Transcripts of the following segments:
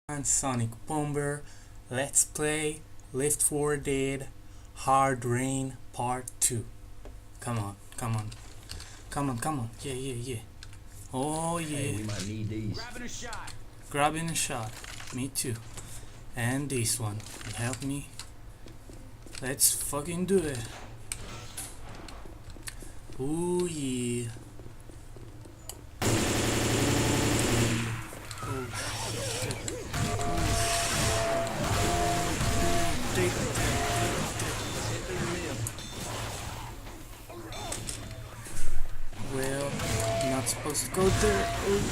and Sonic Bomber. Let's play Left 4 Dead Hard Rain Part 2. Come on, come on. Come on, come on. Yeah. Oh yeah. Hey, we might need these. Grabbing a shot. Me too. And this one. Help me. Let's fucking do it. Ooh yeah. Well, I'm not supposed to go there. Oh.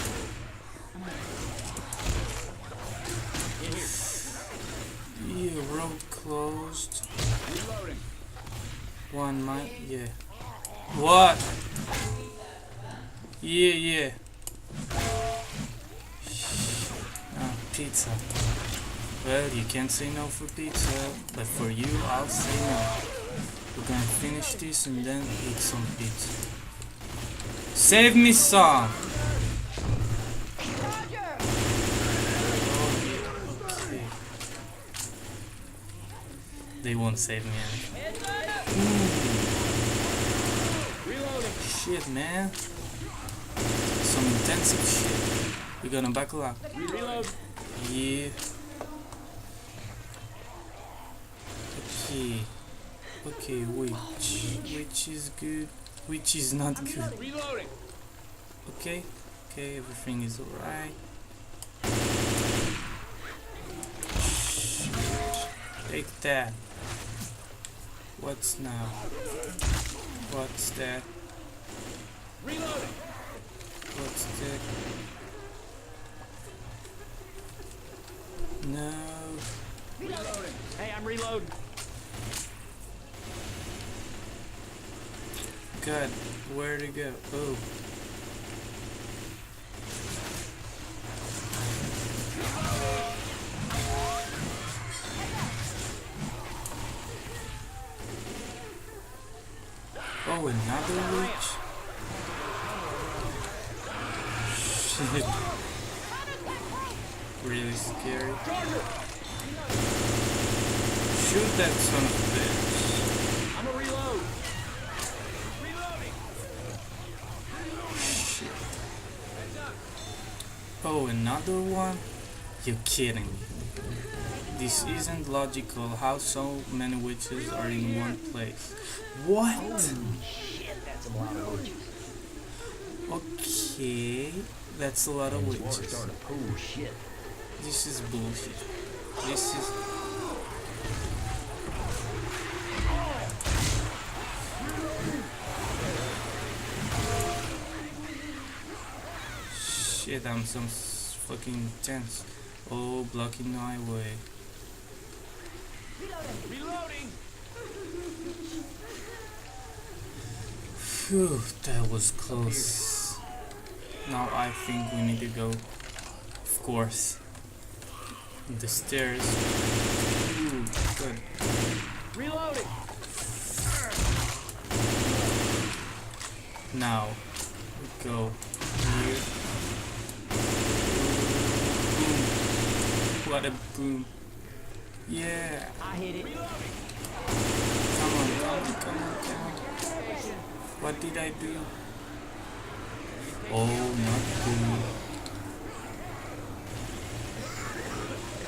Yeah, road closed. One might, yeah. What? Yeah. Ah, pizza. Well, you can't say no for pizza, but for you, I'll say no. We're gonna finish this and then eat some pizza. Save me some! Okay. They won't save me anything. Shit, man. Some intensive shit. We're gonna buckle up. Yeah. Okay, which is good, which is not good. Okay, everything is alright. Take that. What's now? What's that? What's that? No. Hey, I'm reloading. God, where to go? Oh. Oh, another witch? Shit. Really scary. Shoot that son of a bitch. I'm a reload. Shit. Oh, another one? You're kidding me. This isn't logical. How so many witches are in one place? What? Shit, that's a lot of witches. Okay, that's a lot of witches. Oh shit. This is bullshit. This is... Shit, I'm so fucking tense. Oh, blocking my way. Reloading. Phew, that was close. Now I think we need to go, of course, the stairs. Ooh, good. Reloading. Now we go here. Boom. What a boom. Yeah. I hit it. Come on. What did I do? Oh, not good.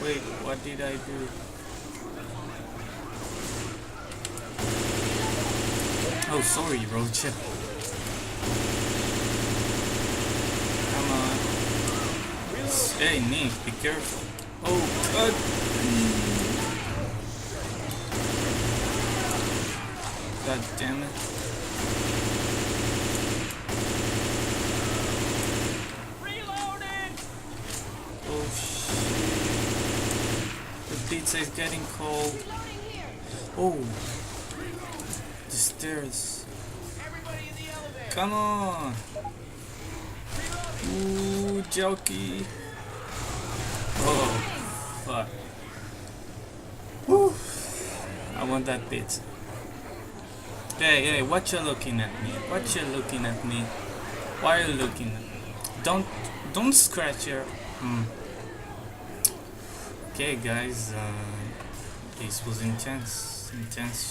Wait, what did I do? Oh, sorry, Rocha. Come on. Hey, Nick, be careful. Oh, God. God damn it. Oh shit. The pizza is getting cold. Oh. The stairs. Come on. Ooh, jockey. Oh, fuck. Whew. I want that pizza. Hey, what you looking at me? Why are you looking at me? Don't scratch your... Okay, guys, this was intense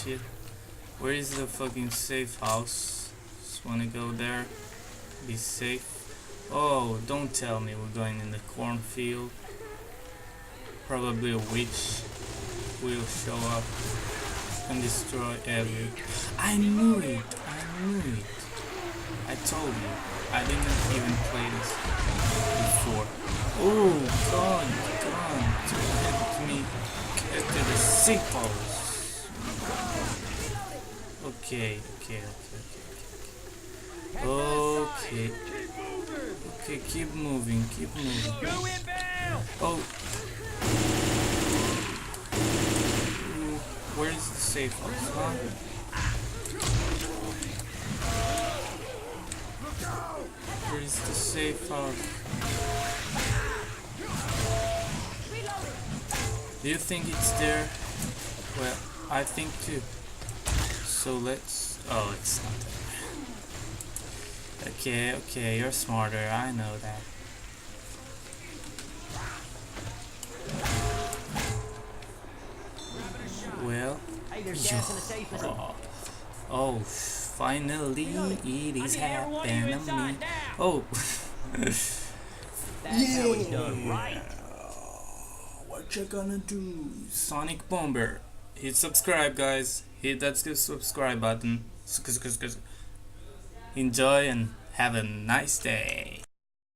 shit. Where is the fucking safe house? Just wanna go there, be safe. Oh, don't tell me we're going in the cornfield. Probably a witch will show up and destroy every. I knew it! I told you. I didn't even play this before. Oh, God, to me. Get to the sequels. Okay. Okay, keep moving. Go inbound! Oh. Ooh, where is the safe house, huh? Where is the safe house? Do you think it's there? Well, I think too. So let's... Oh, it's not there. Okay, you're smarter, I know that. Well... Hey, there's gas in the safe. Oh, finally it is happening. Oh. That's how it's done right. What you gonna do? Sonic Bomber. Hit subscribe, guys. Hit that subscribe button. Enjoy and have a nice day.